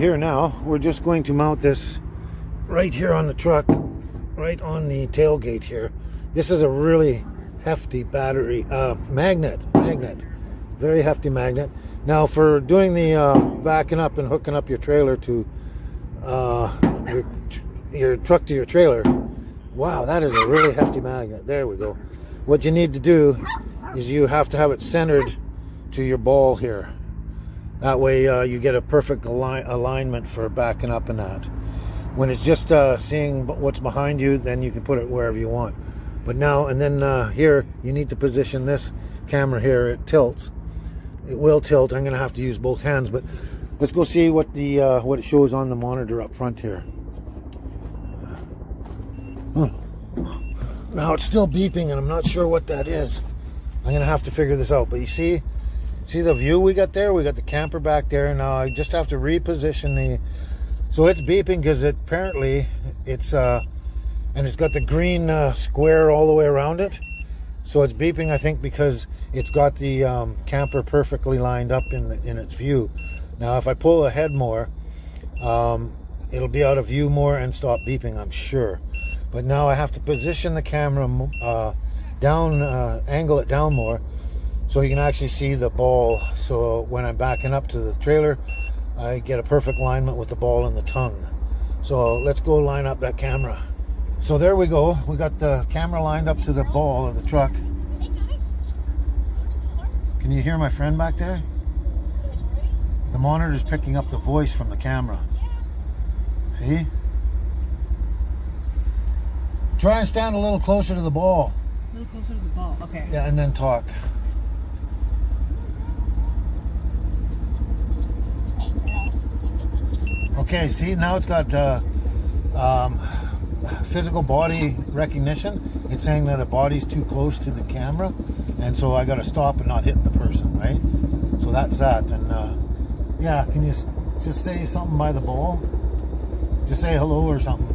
Here now, we're just going to mount this right here on the truck, right on the tailgate here. This is a really hefty battery, magnet, very hefty magnet. Now for doing the backing up and hooking up your trailer to your truck to your trailer, wow, that is a really hefty magnet. There we go. What you need to do is you have to have it centered to your ball here. That way you get a perfect alignment for backing up and that. When it's just seeing what's behind you, then you can put it wherever you want. But now, and then here, you need to position this camera here. It tilts. It will tilt. I'm going to have to use both hands, but let's go see what it shows on the monitor up front here. Now it's still beeping, and I'm not sure what that is. I'm going to have to figure this out. But you see the view we got there? We got the camper back there. Now I just have to reposition the... So it's beeping because apparently it's... and it's got the green square all the way around it. So it's beeping, I think, because it's got the camper perfectly lined up in its view. Now if I pull ahead more, it'll be out of view more and stop beeping, I'm sure. But now I have to position the camera down, angle it down more, so you can actually see the ball. So when I'm backing up to the trailer, I get a perfect alignment with the ball and the tongue. So let's go line up that camera. So there we go. We got the camera lined up to the ball of the truck. Can you hear my friend back there? The monitor's picking up the voice from the camera. See? Try and stand a little closer to the ball. A little closer to the ball, okay. Yeah, and then talk. Okay, see, now it's got physical body recognition. It's saying that a body's too close to the camera, and so I got to stop and not hit the person, right? So that's that. And yeah, can you just say something by the ball? Just say hello or something.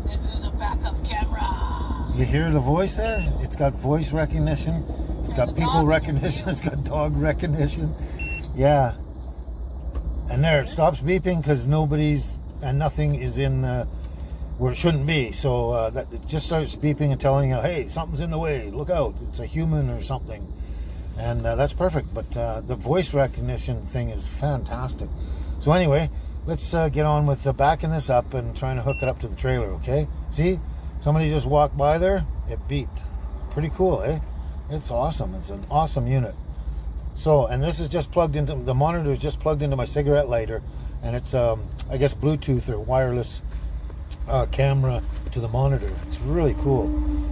This is a backup camera. You hear the voice there? It's got voice recognition. It's got people recognition. It's got dog recognition. Yeah. And there, it stops beeping because nothing is in where it shouldn't be. So that it just starts beeping and telling you, hey, something's in the way. Look out. It's a human or something. And that's perfect. But the voice recognition thing is fantastic. So anyway, let's get on with backing this up and trying to hook it up to the trailer, okay? See? Somebody just walked by there. It beeped. Pretty cool, eh? It's awesome. It's an awesome unit. So, and this is just plugged into, the monitor is just plugged into my cigarette lighter, and it's, I guess, Bluetooth or wireless camera to the monitor. It's really cool.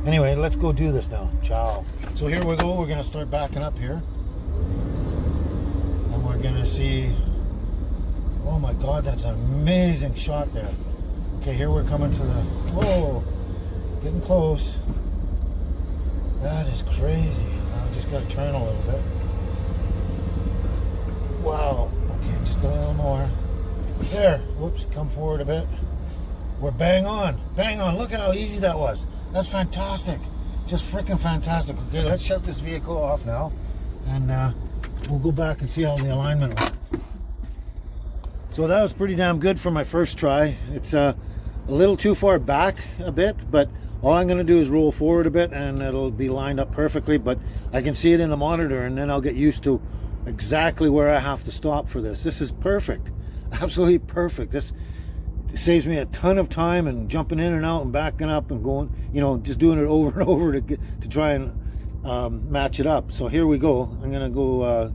Anyway, let's go do this now. Ciao. So here we go. We're going to start backing up here. And we're going to see, oh my God, that's an amazing shot there. Okay, here we're coming to the, whoa, getting close. That is crazy. I just got to turn a little bit. Wow. Okay, just a little more. There. Whoops, come forward a bit. We're bang on. Bang on. Look at how easy that was. That's fantastic. Just freaking fantastic. Okay, let's shut this vehicle off now. And we'll go back and see how the alignment went. So that was pretty damn good for my first try. It's a little too far back a bit, but all I'm going to do is roll forward a bit and it'll be lined up perfectly. But I can see it in the monitor, and then I'll get used to exactly where I have to stop for this. This is perfect. Absolutely perfect. This saves me a ton of time and jumping in and out and backing up and going, you know, just doing it over and over to try and match it up. So here we go. I'm going to go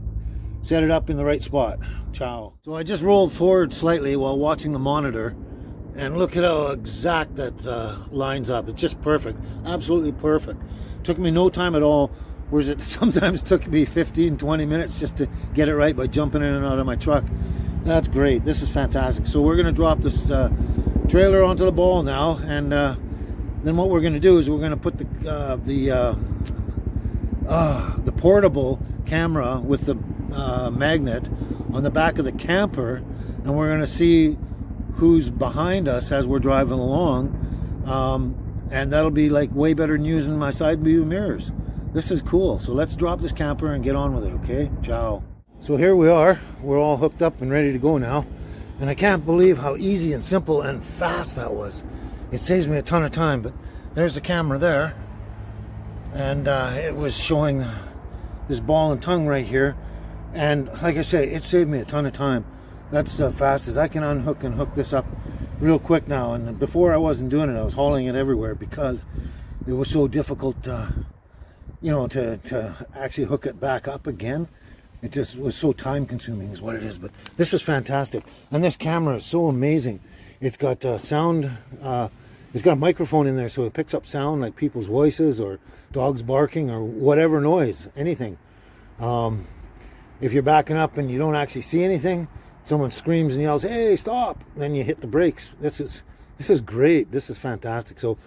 set it up in the right spot. Ciao. So I just rolled forward slightly while watching the monitor, and look at how exact that lines up. It's just perfect. Absolutely perfect. Took me no time at all. Whereas it sometimes took me 15-20 minutes just to get it right by jumping in and out of my truck. That's great. This is fantastic. So we're going to drop this trailer onto the ball now, and then what we're going to do is we're going to put the portable camera with the magnet on the back of the camper, and we're going to see who's behind us as we're driving along, and that'll be like way better than using my side view mirrors. This is cool. So let's drop this camper and get on with it, okay? Ciao. So here we are. We're all hooked up and ready to go now. And I can't believe how easy and simple and fast that was. It saves me a ton of time, but there's the camera there. And it was showing this ball and tongue right here. And like I say, it saved me a ton of time. That's the fastest. I can unhook and hook this up real quick now. And before I wasn't doing it. I was hauling it everywhere because it was so difficult, you know, to actually hook it back up again. It just was so time consuming is what it is. But this is fantastic. And this camera is so amazing. It's got sound, it's got a microphone in there so it picks up sound like people's voices or dogs barking or whatever noise, anything. If you're backing up and you don't actually see anything, someone screams and yells, "Hey, stop!" Then you hit the brakes. This is great. This is fantastic. So